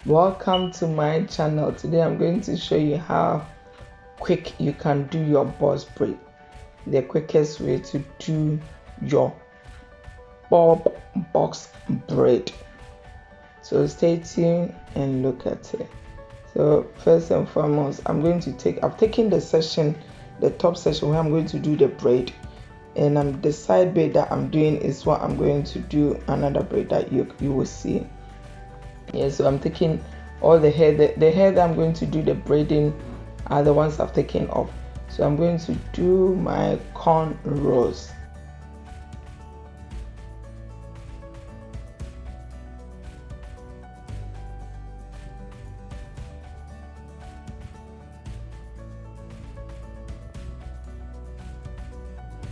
Welcome to my channel. Today I'm going to show you how quick you can do your boss braid, the quickest way to do your bob box braid. So stay tuned and look at it. So first and foremost, I've taken the top section where I'm going to do the braid, and the side braid that I'm doing is what I'm going to do another braid that you will see. Yeah, so I'm taking all the hair. The hair that I'm going to do the braiding are the ones I've taken off. So I'm going to do my cornrows.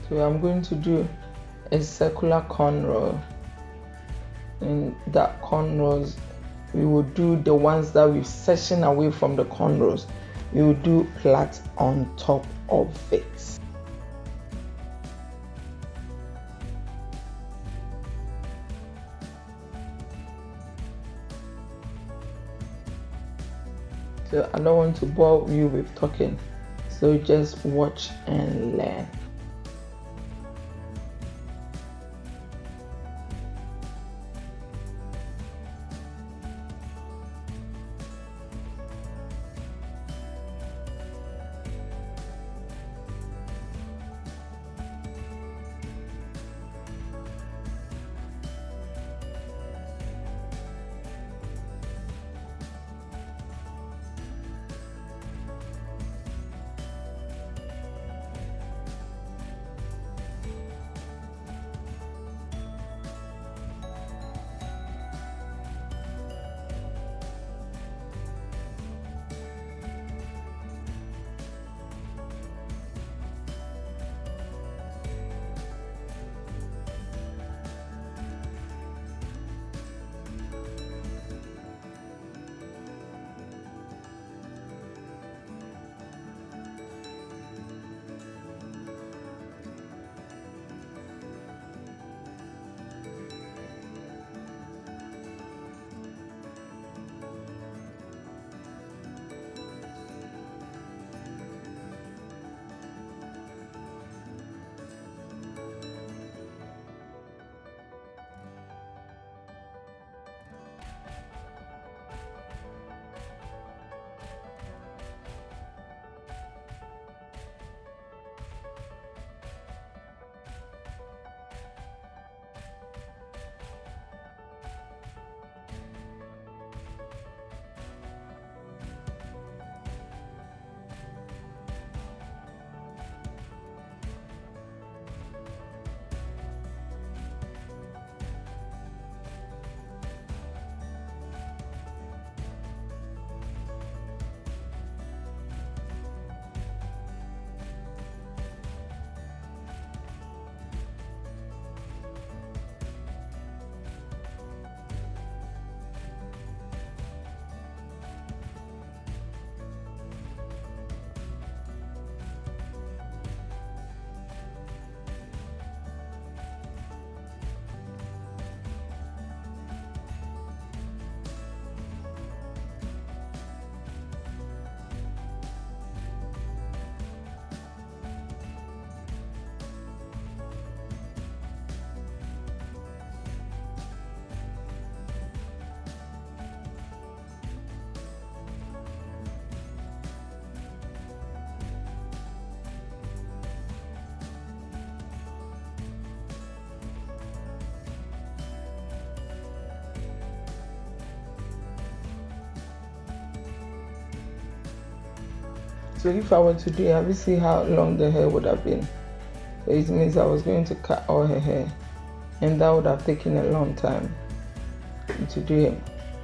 So I'm going to do a circular cornrow. In that cornrows, we will do the ones that we've sectioned away from the cornrows. We will do plait on top of it. So I don't want to bore you with talking, so just watch and learn. So if I were to do it, have you seen how long the hair would have been? So it means I was going to cut all her hair, and that would have taken a long time to do it.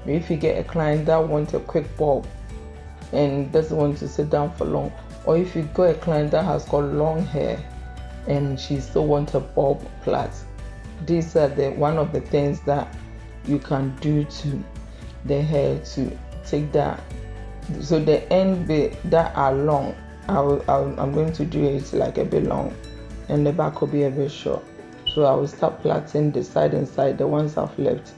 If you get a client that wants a quick bob and doesn't want to sit down for long, or if you got a client that has got long hair and she still wants a bob plait, these are one of the things that you can do to the hair to take that. So the end bit that are long, I'm going to do it like a bit long, and the back will be a bit short. So I will start plaiting the side and side, the ones I've left.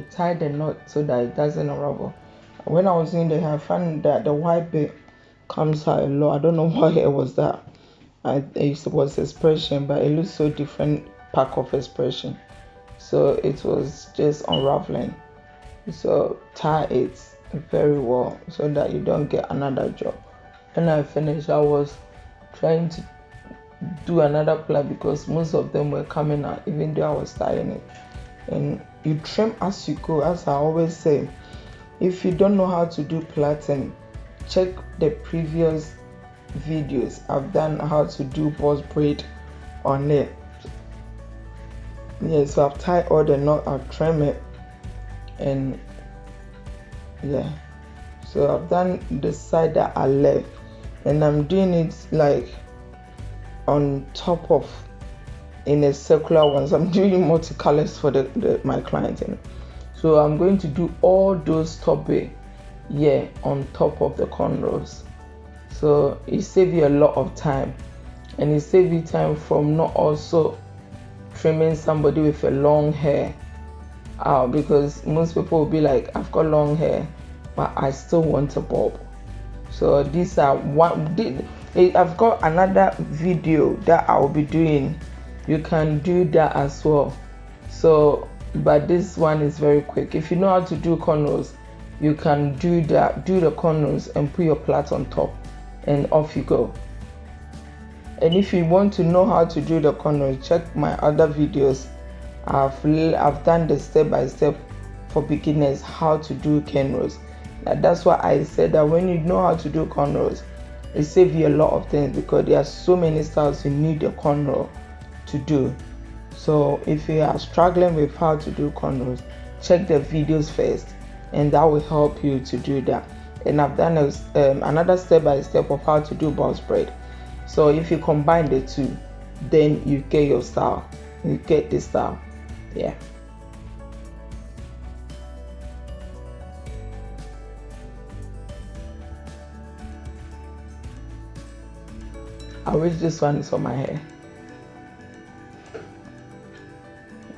you tie the knot so that it doesn't unravel. When I was in there, I found that the white bit comes out a lot. I don't know why it was that. It was expression, but it looks so different pack of expression. So it was just unraveling. So tie it very well so that you don't get another job. When I finished, I was trying to do another plait because most of them were coming out even though I was tying it. And you trim as you go. As I always say, if you don't know how to do plaiting, check the previous videos. I've done how to do boss braid on it. Yeah, so I've tied all the knot, I'll trim it, and yeah, so I've done the side that I left, and I'm doing it like on top of in a circular ones. I'm doing multicolors for my client, so I'm going to do all those top bit on top of the cornrows. So it saves you a lot of time, and it saves you time from not also trimming somebody with a long hair out, because most people will be like, I've got long hair but I still want a bob. So these are I've got another video that I will be doing. You can do that as well. So but this one is very quick. If you know how to do cornrows, you can do that, do the cornrows and put your plait on top, and off you go. And if you want to know how to do the cornrows, check my other videos. I've done the step-by-step for beginners how to do cornrows. That's why I said that when you know how to do cornrows, it saves you a lot of things, because there are so many styles you need a cornrow to do. So if you are struggling with how to do cornrows, check the videos first, and that will help you to do that. And I've done another step-by-step of how to do boss braid. So if you combine the two, then you get your style. You get this style. Yeah. I wish this one is for my hair.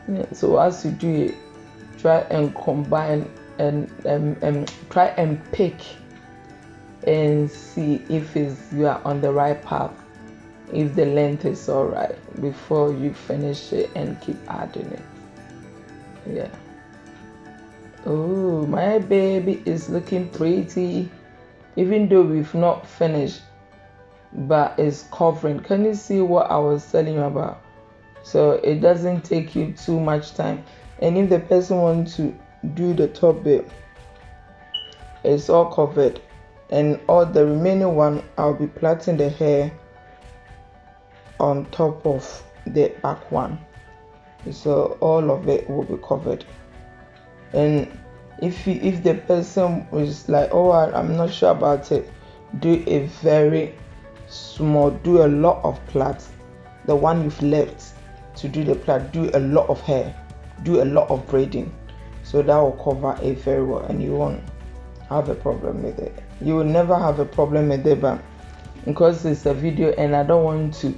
Yeah, so as you do it, try and combine and try and pick and see if you are on the right path, if the length is all right, before you finish it and keep adding it. Yeah. Oh, my baby is looking pretty, even though we've not finished, but it's covering. Can you see what I was telling you about? So it doesn't take you too much time. And if the person wants to do the top bit, it's all covered, and all the remaining one I'll be plaiting the hair on top of the back one, so all of it will be covered. And if the person is like, oh, I'm not sure about it, do a very small, do a lot of plait. The one you've left to do the plait, do a lot of hair, do a lot of braiding, so that will cover it very well, and you won't have a problem with it. You will never have a problem with it, but because it's a video and I don't want to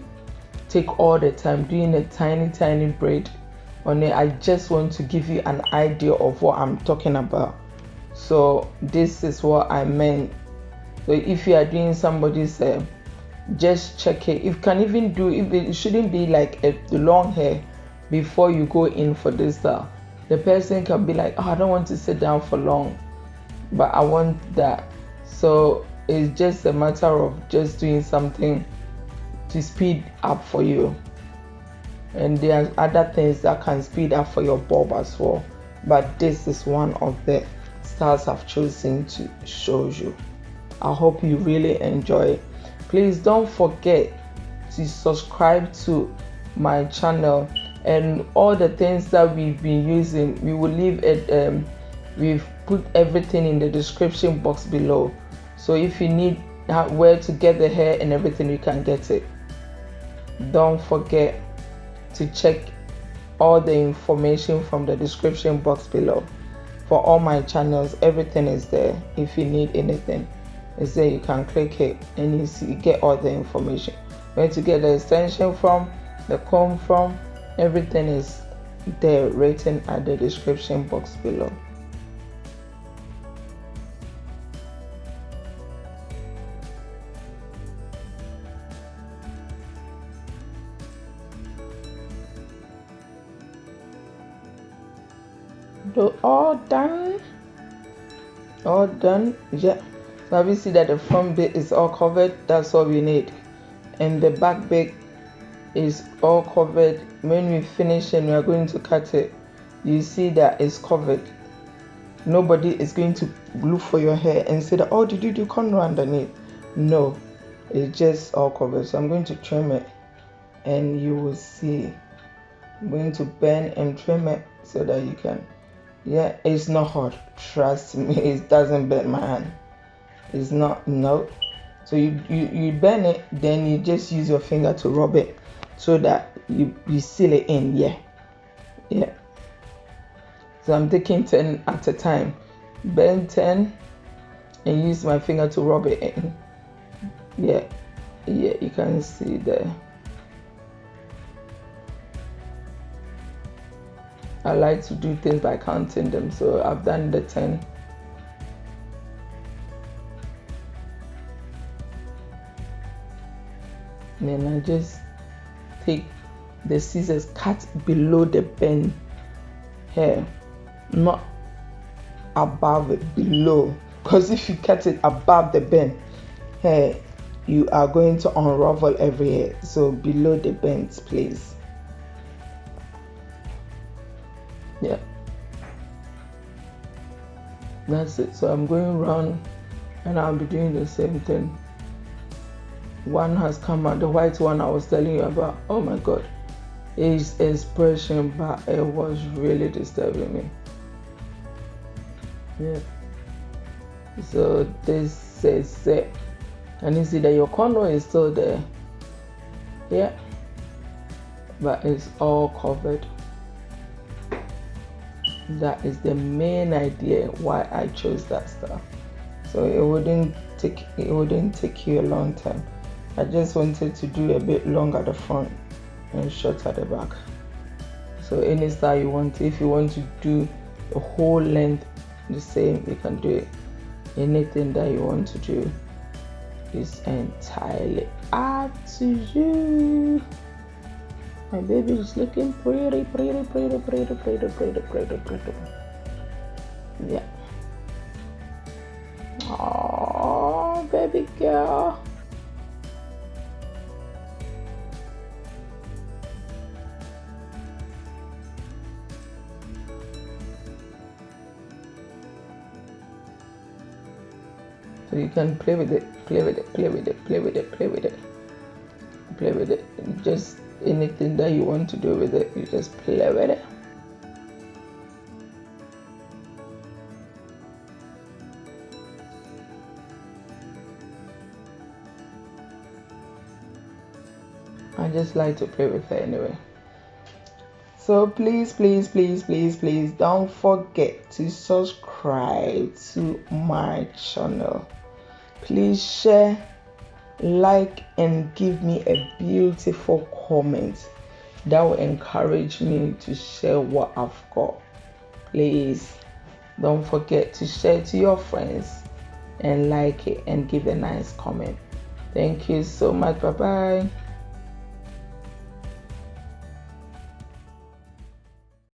take all the time doing a tiny braid on it, I just want to give you an idea of what I'm talking about. So this is what I meant. So if you are doing somebody's hair, just check it. You can even do it shouldn't be like a long hair before you go in for this style. The person can be like, oh, I don't want to sit down for long, but I want that. So it's just a matter of just doing something to speed up for you. And there are other things that can speed up for your bob as well, but this is one of the styles I've chosen to show you. I hope you really enjoy it. Please don't forget to subscribe to my channel, and all the things that we've been using, we will leave it, we've put everything in the description box below. So if you need where to get the hair and everything, you can get it. Don't forget to check all the information from the description box below. For all my channels, everything is there. If you need anything, it's there. You can click it and you get all the information. Where to get the extension from, the comb from, everything is there written at the description box below. So all done. Yeah. So have you seen that the front bit is all covered? That's all we need. And the back bit is all covered. When we finish and we are going to cut it, you see that it's covered. Nobody is going to look for your hair and say that, oh, did you do corner underneath? No, it's just all covered. So I'm going to trim it and you will see. I'm going to bend and trim it so that you can. Yeah, it's not hard. Trust me, it doesn't bend my hand. It's not, no. So you bend it, then you just use your finger to rub it so that you seal it in. Yeah. So I'm taking 10 at a time. Bend 10 and use my finger to rub it in. Yeah, you can see there. I like to do things by counting them, so I've done the 10. And then I just take the scissors, cut below the bend hair, not above it, below. Because if you cut it above the bend hair, you are going to unravel every hair. So below the bends, please. Yeah, that's it. So I'm going around and I'll be doing the same thing. One has come out, the white one I was telling you about. Oh my god, his expression, but it was really disturbing me. Yeah, so this is it. And you see that your corner is still there. Yeah, but it's all covered. That is the main idea why I chose that stuff. So it wouldn't take you a long time. I just wanted to do a bit long at the front and short at the back. So any style you want, if you want to do the whole length the same, you can do it. Anything that you want to do is entirely up to you. My baby is looking pretty. Yeah. Oh, baby girl. So you can play with it. Just anything that you want to do with it, you just play with it. I just like to play with it anyway. So please don't forget to subscribe to my channel. Please share, like, and give me a beautiful comment. That will encourage me to share what I've got. Please don't forget to share to your friends and like it and give a nice comment. Thank you so much. Bye bye.